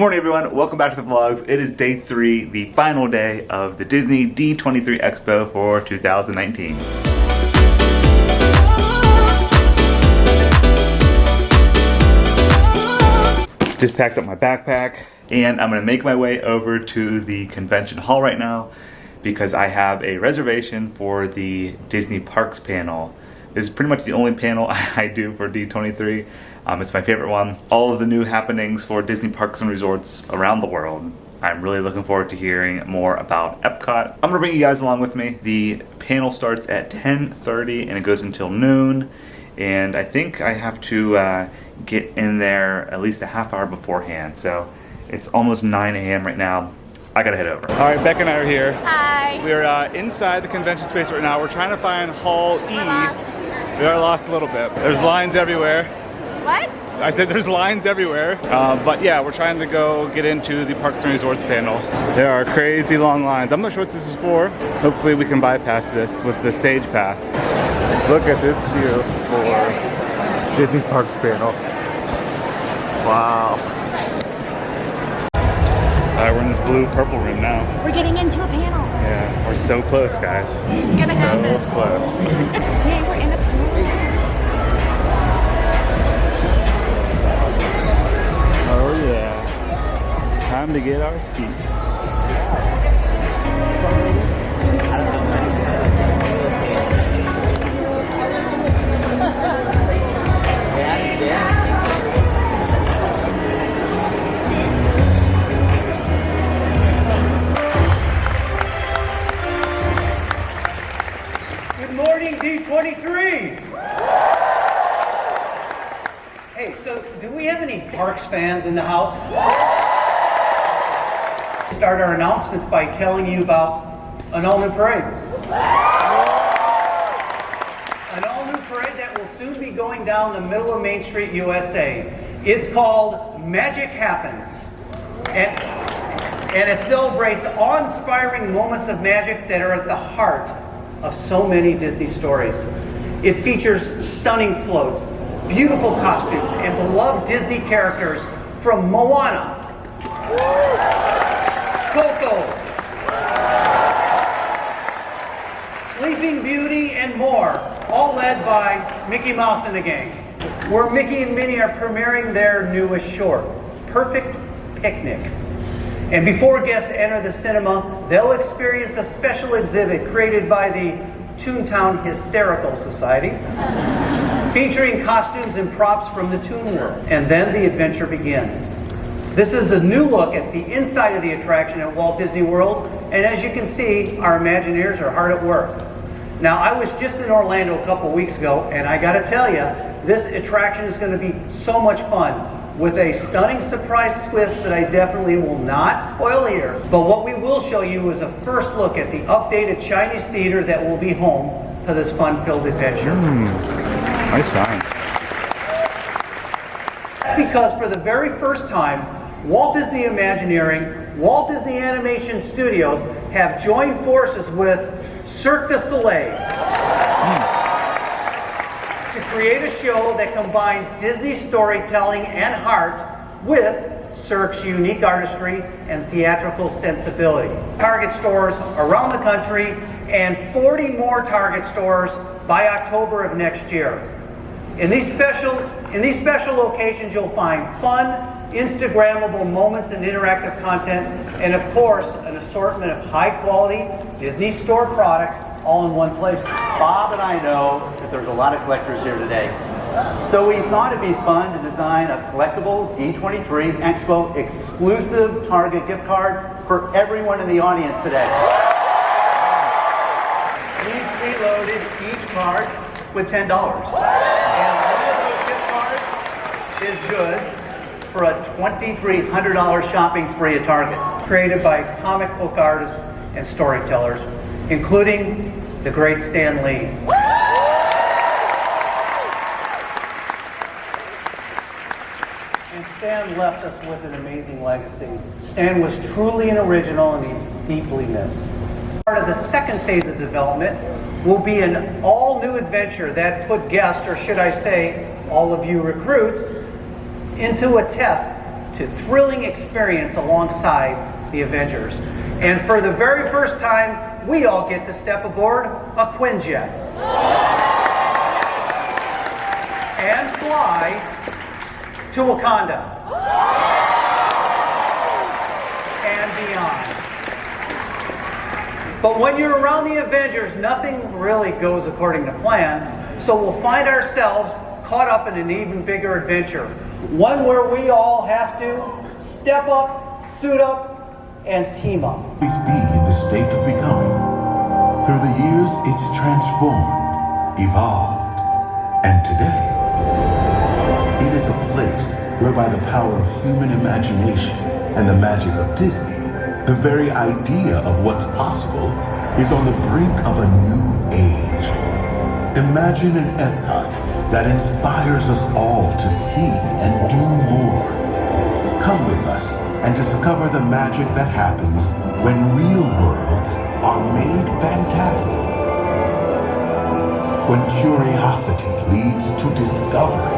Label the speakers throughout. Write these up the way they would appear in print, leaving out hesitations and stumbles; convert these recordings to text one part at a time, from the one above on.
Speaker 1: morning everyone, welcome back to the vlogs. It is day 3, the final day of the Disney D23 Expo for 2019. Just packed up my backpack and I'm gonna make my way over to the convention hall right now because I have a reservation for the Disney Parks panel. This is pretty much the only panel I do for D23. It's my favorite one. All of the new happenings for Disney Parks and Resorts around the world. I'm really looking forward to hearing more about Epcot. I'm gonna bring you guys along with me. The panel starts at 10:30 and it goes until noon. And I think I have to get in there at least a half hour beforehand. So it's almost 9 a.m. right now. I gotta head over. All right, Becca and I are here.
Speaker 2: Hi.
Speaker 1: We're inside the convention space right now. We're trying to find Hall E. We are lost a little bit. There's lines everywhere.
Speaker 2: What?
Speaker 1: I said there's lines everywhere. But yeah, we're trying to go get into the Parks and Resorts panel. There are crazy long lines. I'm not sure what this is for. Hopefully we can bypass this with the stage pass. Look at this view for Disney Parks panel. Wow. Alright, we're in this blue-purple room now.
Speaker 2: We're getting into a panel.
Speaker 1: Yeah, we're so close, guys.
Speaker 2: It's gonna happen.
Speaker 1: So close.
Speaker 2: Okay, we're in a panel.
Speaker 1: Oh yeah. Time to get our seat.
Speaker 3: Good morning, D23! Hey, so do we have any Parks fans in the house? Start our announcements by telling you about an all-new parade. An all-new parade that will soon be going down the middle of Main Street, USA. It's called Magic Happens. And it celebrates awe-inspiring moments of magic that are at the heart of so many Disney stories. It features stunning floats, beautiful costumes, and beloved Disney characters from Moana, Coco, Sleeping Beauty, and more, all led by Mickey Mouse and the gang, where Mickey and Minnie are premiering their newest short, Perfect Picnic. And before guests enter the cinema, they'll experience a special exhibit created by the Toontown Hysterical Society, featuring costumes and props from the Toon World. And then the adventure begins. This is a new look at the inside of the attraction at Walt Disney World, and as you can see, our Imagineers are hard at work. Now, I was just in Orlando a couple weeks ago, and I gotta tell you, this attraction is gonna be so much fun, with a stunning surprise twist that I definitely will not spoil here. But what we will show you is a first look at the updated Chinese theater that will be home to this fun-filled adventure.
Speaker 1: Nice sign.
Speaker 3: That's because for the very first time, Walt Disney Imagineering, Walt Disney Animation Studios have joined forces with Cirque du Soleil to create a show that combines Disney storytelling and heart with Cirque's unique artistry and theatrical sensibility. Target stores around the country and 40 more Target stores by October of next year. In these special locations, you'll find fun, Instagrammable moments and interactive content, and of course, an assortment of high-quality Disney Store products all in one place.
Speaker 4: Bob and I know that there's a lot of collectors here today. So we thought it'd be fun to design a collectible D23 Expo exclusive Target gift card for everyone in the audience today. We've preloaded each card with $10. And one of those gift cards is good for a $2,300 shopping spree at Target.
Speaker 3: Created by comic book artists and storytellers, including the great Stan Lee. And Stan left us with an amazing legacy. Stan was truly an original and he's deeply missed. Part of the second phase of development will be an all-new adventure that put guests, or should I say, all of you recruits, into a test to thrilling experience alongside the Avengers. And for the very first time, we all get to step aboard a Quinjet and fly to Wakanda and beyond. But when you're around the Avengers, nothing really goes according to plan, so we'll find ourselves caught up in an even bigger adventure. One where we all have to step up, suit up, and team up.
Speaker 5: Always be in the state of becoming. Through the years, it's transformed, evolved, and today, it is a place where by the power of human imagination and the magic of Disney, the very idea of what's possible is on the brink of a new age. Imagine an Epcot that inspires us all to see and do more. Come with us and discover the magic that happens when real worlds are made fantastic. When curiosity leads to discovery.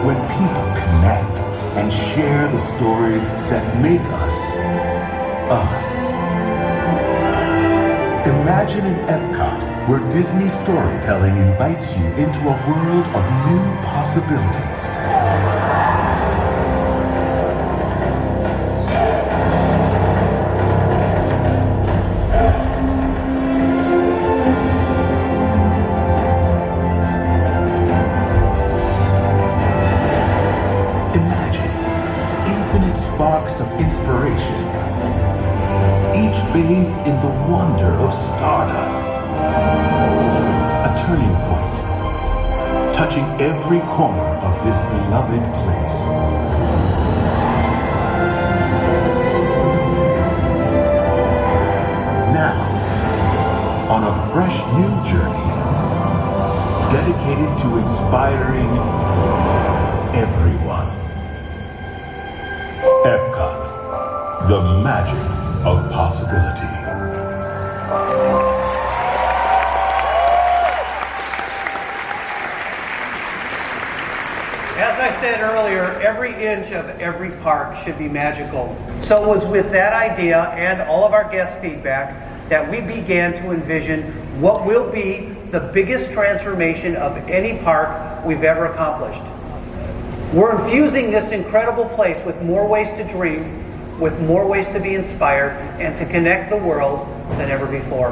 Speaker 5: When people connect and share the stories that make us, us. Imagine an Epcot where Disney storytelling invites you into a world of new possibilities. Imagine infinite sparks of inspiration, each bathed in the wonder of stardust. A turning point, touching every corner of this beloved place. Now, on a fresh new journey, dedicated to inspiring everyone. Epcot, the magic of possibility.
Speaker 3: As I said earlier, every inch of every park should be magical. So it was with that idea and all of our guest feedback that we began to envision what will be the biggest transformation of any park we've ever accomplished. We're infusing this incredible place with more ways to dream, with more ways to be inspired, and to connect the world than ever before.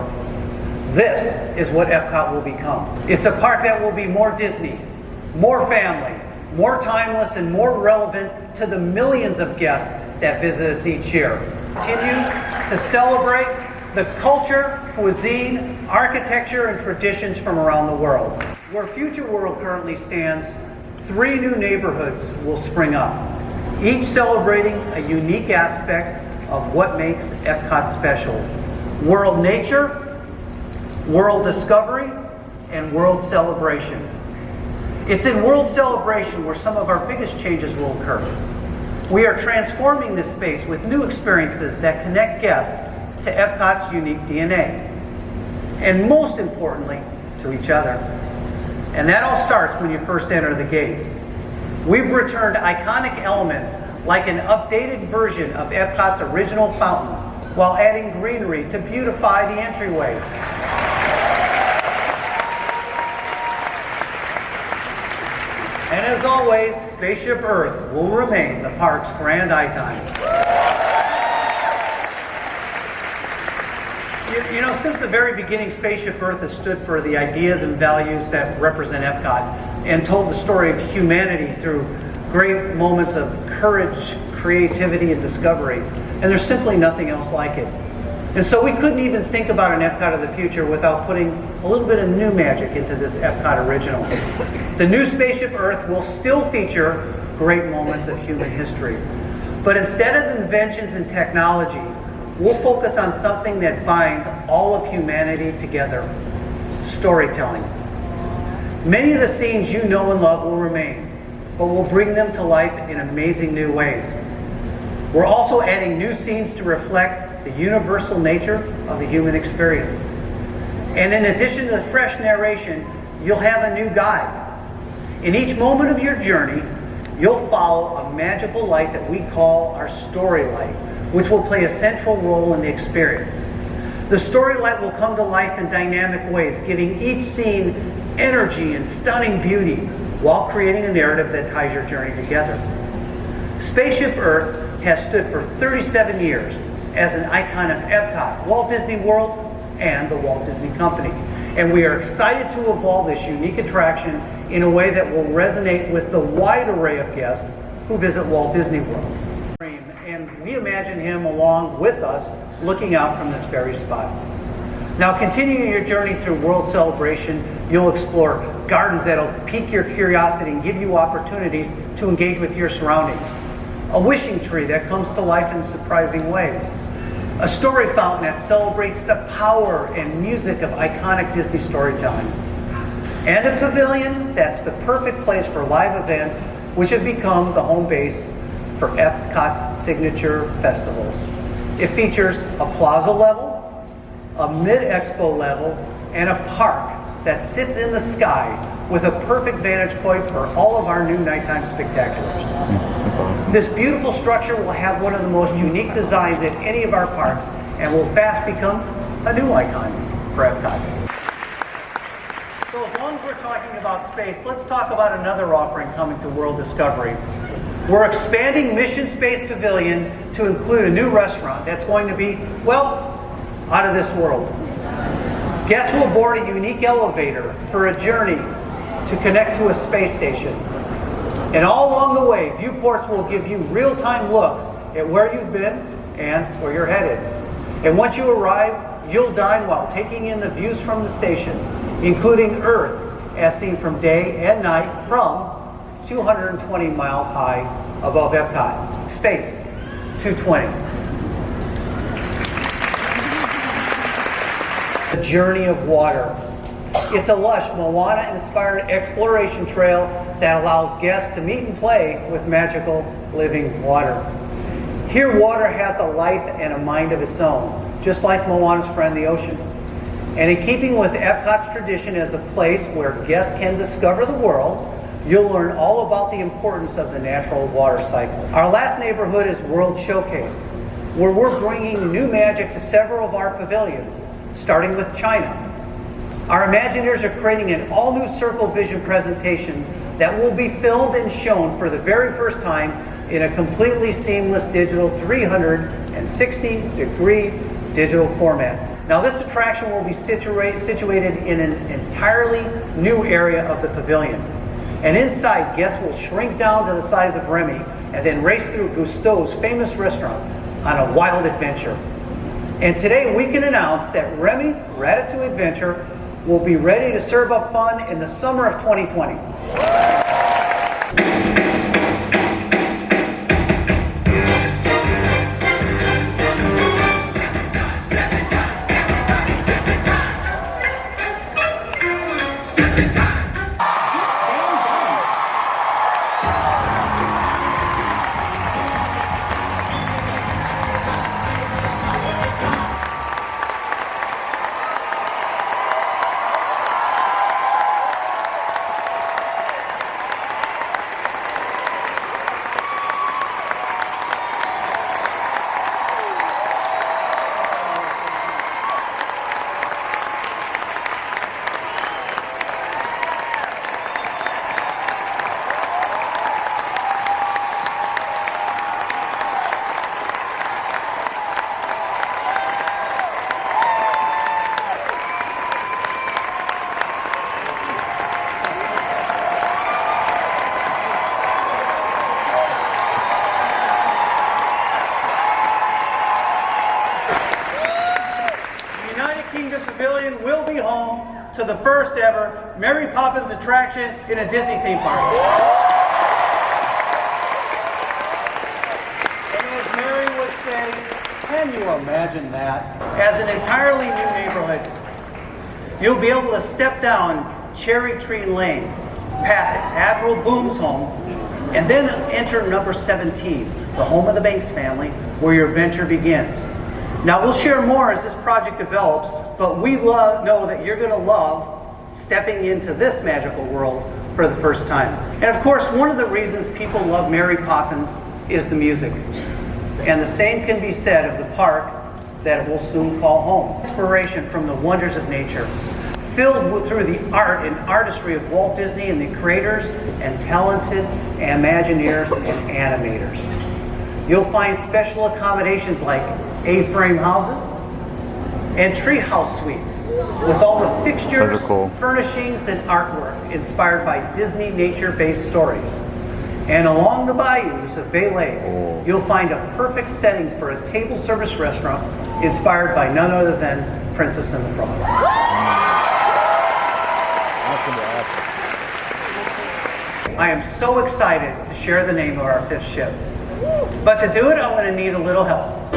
Speaker 3: This is what Epcot will become. It's a park that will be more Disney, more family, more timeless, and more relevant to the millions of guests that visit us each year. Continue to celebrate the culture, cuisine, architecture, and traditions from around the world. Where Future World currently stands, 3 new neighborhoods will spring up, each celebrating a unique aspect of what makes Epcot special. World Nature, World Discovery, and World Celebration. It's in World Celebration where some of our biggest changes will occur. We are transforming this space with new experiences that connect guests to Epcot's unique DNA, and most importantly, to each other. And that all starts when you first enter the gates. We've returned iconic elements like an updated version of Epcot's original fountain, while adding greenery to beautify the entryway. And as always, Spaceship Earth will remain the park's grand icon. You know, since the very beginning, Spaceship Earth has stood for the ideas and values that represent Epcot and told the story of humanity through great moments of courage, creativity, and discovery. And there's simply nothing else like it. And so we couldn't even think about an Epcot of the future without putting a little bit of new magic into this Epcot original. The new Spaceship Earth will still feature great moments of human history. But instead of inventions and technology, we'll focus on something that binds all of humanity together: storytelling. Many of the scenes you know and love will remain, but we'll bring them to life in amazing new ways. We're also adding new scenes to reflect the universal nature of the human experience. And in addition to the fresh narration, you'll have a new guide. In each moment of your journey, you'll follow a magical light that we call our story light, which will play a central role in the experience. The story light will come to life in dynamic ways, giving each scene energy and stunning beauty while creating a narrative that ties your journey together. Spaceship Earth has stood for 37 years as an icon of Epcot, Walt Disney World, and the Walt Disney Company. And we are excited to evolve this unique attraction in a way that will resonate with the wide array of guests who visit Walt Disney World. And we imagine him along with us, looking out from this very spot. Now, continuing your journey through World Celebration, you'll explore gardens that'll pique your curiosity and give you opportunities to engage with your surroundings. A wishing tree that comes to life in surprising ways. A story fountain that celebrates the power and music of iconic Disney storytelling. And a pavilion that's the perfect place for live events, which have become the home base for Epcot's signature festivals. It features a plaza level, a mid-expo level, and a park that sits in the sky with a perfect vantage point for all of our new nighttime spectaculars. This beautiful structure will have one of the most unique designs at any of our parks and will fast become a new icon for Epcot. So as long as we're talking about space, let's talk about another offering coming to World Discovery. We're expanding Mission Space Pavilion to include a new restaurant that's going to be, well, out of this world. Guests will board a unique elevator for a journey to connect to a space station. And all along the way, viewports will give you real-time looks at where you've been and where you're headed. And once you arrive, you'll dine while taking in the views from the station, including Earth as seen from day and night from 220 miles high above Epcot. Space, 220. The Journey of Water. It's a lush, Moana-inspired exploration trail that allows guests to meet and play with magical living water. Here, water has a life and a mind of its own, just like Moana's friend, the ocean. And in keeping with Epcot's tradition as a place where guests can discover the world, you'll learn all about the importance of the natural water cycle. Our last neighborhood is World Showcase, where we're bringing new magic to several of our pavilions, starting with China. Our Imagineers are creating an all-new Circle Vision presentation that will be filmed and shown for the very first time in a completely seamless digital 360-degree digital format. Now, this attraction will be situated in an entirely new area of the pavilion. And inside, guests will shrink down to the size of Remy and then race through Gusteau's famous restaurant on a wild adventure. And today we can announce that Remy's Ratatouille Adventure will be ready to serve up fun in the summer of 2020. Pavilion will be home to the first ever Mary Poppins attraction in a Disney theme park. And as Mary would say, can you imagine that? As an entirely new neighborhood, you'll be able to step down Cherry Tree Lane, past Admiral Boom's home, and then enter number 17, the home of the Banks family, where your venture begins. Now, we'll share more as this project develops, but we know that you're going to love stepping into this magical world for the first time. And of course, one of the reasons people love Mary Poppins is the music. And the same can be said of the park that it will soon call home. Inspiration from the wonders of nature, filled through the art and artistry of Walt Disney and the creators and talented Imagineers and animators. You'll find special accommodations like A-frame houses and treehouse suites with all the fixtures,
Speaker 1: cool.
Speaker 3: furnishings, and artwork inspired by Disney nature-based stories. And along the bayous of Bay Lake, you'll find a perfect setting for a table service restaurant inspired by none other than Princess and the Frog. I am so excited to share the name of our fifth ship. But to do it, I'm going to need a little help.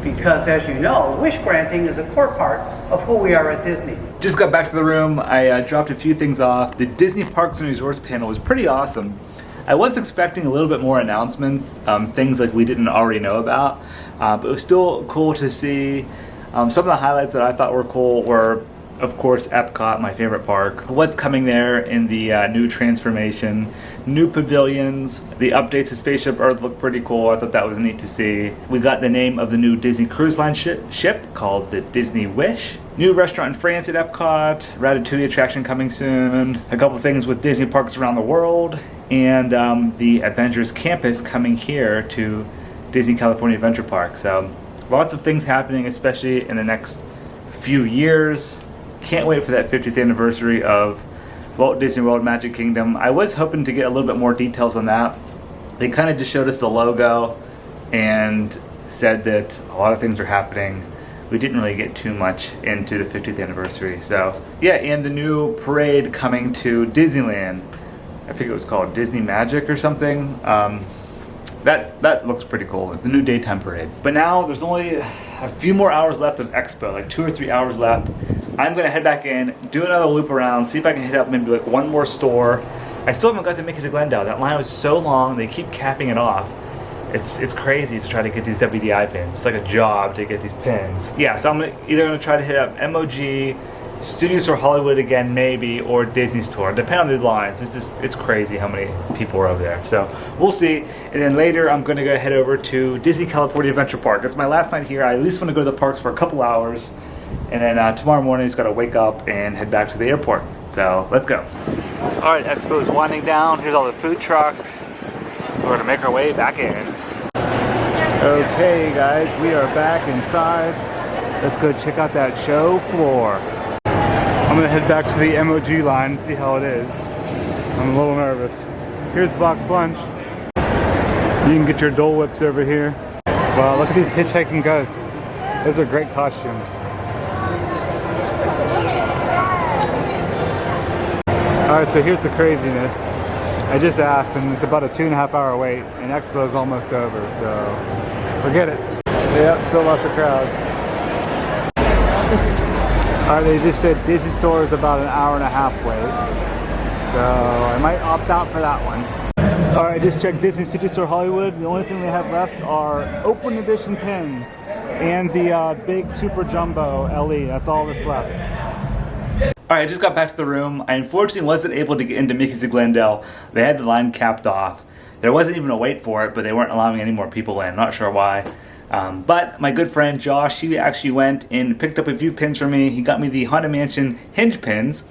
Speaker 3: Because as you know, wish granting is a core part of who we are at Disney.
Speaker 1: Just got back to the room. I dropped a few things off. The Disney Parks and Resorts panel was pretty awesome. I was expecting a little bit more announcements, things like we didn't already know about, but it was still cool to see. Some of the highlights that I thought were cool were, of course, Epcot, my favorite park. What's coming there in the new transformation, new pavilions, the updates to Spaceship Earth look pretty cool. I thought that was neat to see. We got the name of the new Disney Cruise Line ship called the Disney Wish. New restaurant in France at Epcot, Ratatouille attraction coming soon, a couple things with Disney parks around the world, and the Avengers Campus coming here to Disney California Adventure Park. So lots of things happening, especially in the next few years. Can't wait for that 50th anniversary of Walt Disney World Magic Kingdom. I was hoping to get a little bit more details on that. They kind of just showed us the logo and said that a lot of things are happening. We didn't really get too much into the 50th anniversary. So yeah, and the new parade coming to Disneyland. I think it was called Disney Magic or something. That looks pretty cool, the new daytime parade. But now there's only a few more hours left of Expo, like 2 or 3 hours left. I'm gonna head back in, do another loop around, see if I can hit up maybe like one more store. I still haven't got to Mickey's of Glendale. That line was so long, they keep capping it off. It's crazy to try to get these WDI pins. It's like a job to get these pins. Yeah, so I'm either gonna try to hit up MOG, Studio Store Hollywood again maybe, or Disney Store. Depending on the lines, it's crazy how many people are over there. So we'll see. And then later I'm gonna go head over to Disney California Adventure Park. It's my last night here. I at least wanna go to the parks for a couple hours. And then tomorrow morning I just gotta wake up and head back to the airport. So let's go. All right, Expo is winding down. Here's all the food trucks. We're gonna make our way back in. Okay guys, we are back inside. Let's go check out that show floor. I'm gonna head back to the MOG line and see how it is. I'm a little nervous. Here's box lunch. You can get your Dole Whips over here. Wow, look at these hitchhiking ghosts. Those are great costumes. Alright, so here's the craziness. I just asked, and it's about a 2.5 hour wait, and Expo is almost over, so forget it. Yeah, still lots of crowds. Alright, they just said Disney Store is about an 1.5 hour wait, so I might opt out for that one. Alright, just checked Disney Studio Store Hollywood. The only thing we have left are open edition pins and the big super jumbo LE. That's all that's left. Alright, I just got back to the room. I unfortunately wasn't able to get into Mickey's of Glendale. They had the line capped off. There wasn't even a wait for it, but they weren't allowing any more people in. Not sure why. But my good friend Josh, he actually went and picked up a few pins for me. He got me the Haunted Mansion hinge pins.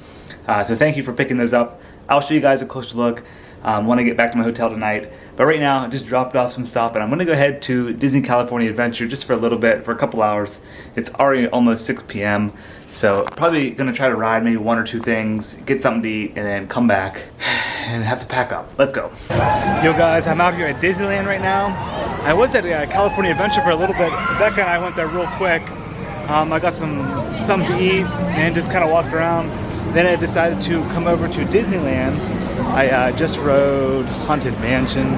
Speaker 1: So thank you for picking those up. I'll show you guys a closer look when I get back to my hotel tonight. But right now, I just dropped off some stuff and I'm gonna go ahead to Disney California Adventure just for a little bit, for a couple hours. It's already almost 6 p.m. So probably gonna try to ride maybe 1 or 2 things, get something to eat, and then come back and have to pack up. Let's go. Yo guys, I'm out here at Disneyland right now. I was at California Adventure for a little bit. Becca and I went there real quick. I got something to eat and just kind of walked around. Then I decided to come over to Disneyland. I just rode Haunted Mansion.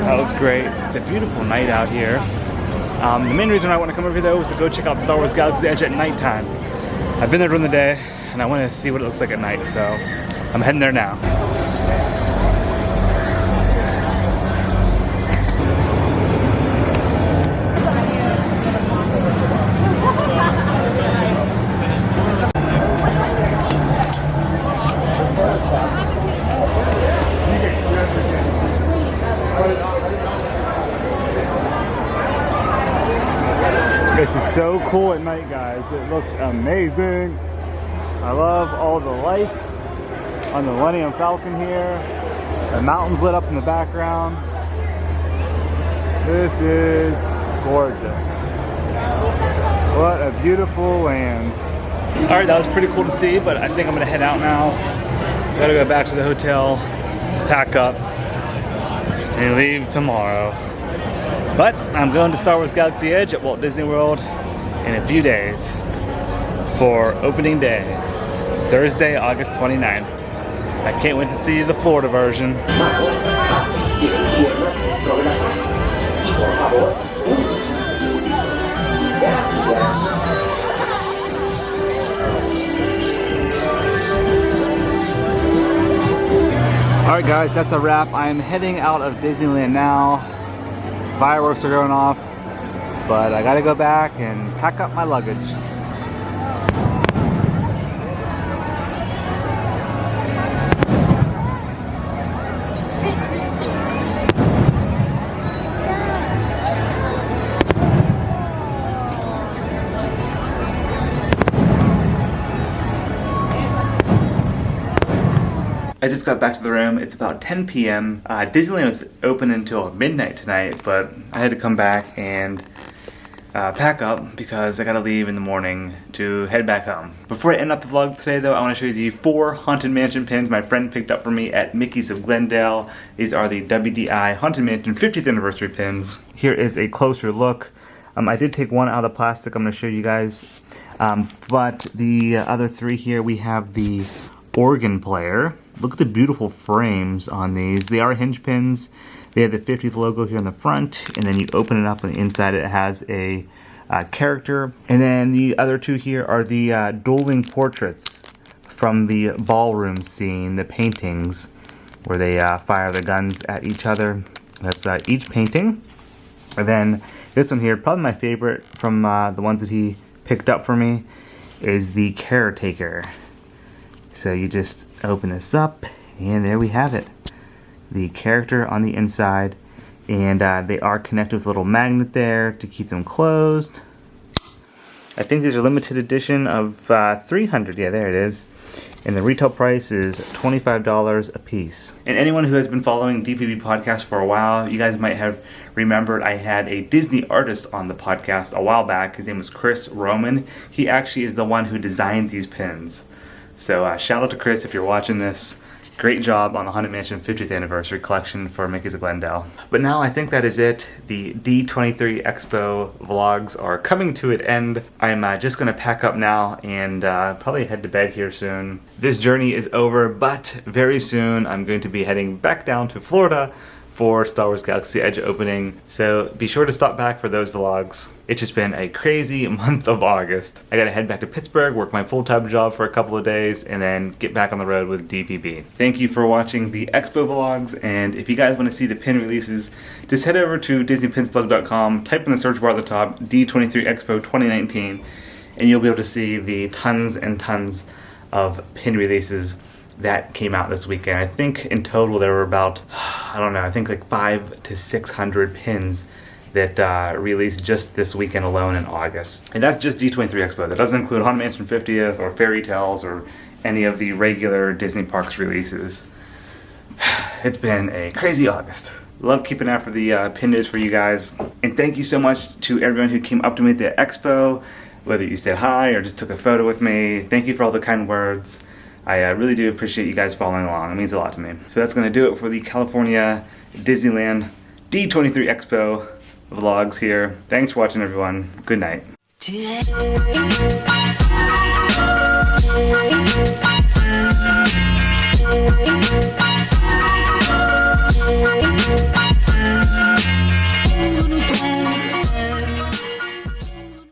Speaker 1: That was great. It's a beautiful night out here. The main reason I want to come over here though is to go check out Star Wars Galaxy's Edge at nighttime. I've been there during the day and I want to see what it looks like at night, so I'm heading there now. This is so cool at night, guys. It looks amazing. I love all the lights on the Millennium Falcon here. The mountains lit up in the background. This is gorgeous. What a beautiful land. All right, that was pretty cool to see, but I think I'm gonna head out now. Gotta go back to the hotel, pack up, and leave tomorrow. But I'm going to Star Wars Galaxy Edge at Walt Disney World in a few days for opening day, Thursday, August 29th. I can't wait to see the Florida version. Alright guys, that's a wrap. I'm heading out of Disneyland now. Fireworks are going off, but I gotta go back and pack up my luggage. I just got back to the room. It's about 10 p.m. Disneyland was open until midnight tonight, but I had to come back and pack up because I gotta leave in the morning to head back home. Before I end up the vlog today though, I want to show you the 4 Haunted Mansion pins my friend picked up for me at Mickey's of Glendale. These are the WDI Haunted Mansion 50th anniversary pins. Here is a closer look. I did take one out of the plastic I'm going to show you guys, but the other 3 here, we have the organ player. Look at the beautiful frames on these. They are hinge pins. They have the 50th logo here on the front, and then you open it up and inside it has a character. And then the other 2 here are the dueling portraits from the ballroom scene, the paintings where they fire the guns at each other. That's each painting. And then this one here, probably my favorite from the ones that he picked up for me, is the caretaker. So you just open this up, and there we have it. The character on the inside, and they are connected with a little magnet there to keep them closed. I think these are limited edition of 300. Yeah, there it is. And the retail price is $25 a piece. And anyone who has been following DPB podcast for a while, you guys might have remembered I had a Disney artist on the podcast a while back. His name was Chris Roman. He actually is the one who designed these pins. So shout out to Chris if you're watching this. Great job on the Haunted Mansion 50th anniversary collection for Mickey's of Glendale. But now I think that is it. The D23 Expo vlogs are coming to an end. I'm just going to pack up now and probably head to bed here soon. This journey is over, but very soon I'm going to be heading back down to Florida for Star Wars Galaxy Edge opening, so be sure to stop back for those vlogs. It's just been a crazy month of August. I gotta head back to Pittsburgh, work my full-time job for a couple of days, and then get back on the road with DPB. Thank you for watching the Expo vlogs, and if you guys want to see the pin releases, just head over to DisneyPinsPlug.com, type in the search bar at the top, D23 Expo 2019, and you'll be able to see the tons and tons of pin releases that came out this weekend. I think in total there were about, I don't know, I think like 500 to 600 pins that released just this weekend alone in August. And that's just D23 Expo. That doesn't include Haunted Mansion 50th or Fairy Tales or any of the regular Disney Parks releases. It's been a crazy August. Love keeping after the pin news for you guys. And thank you so much to everyone who came up to me at the Expo, whether you said hi or just took a photo with me. Thank you for all the kind words. I really do appreciate you guys following along. It means a lot to me. So that's going to do it for the California Disneyland D23 Expo vlogs here. Thanks for watching, everyone. Good night.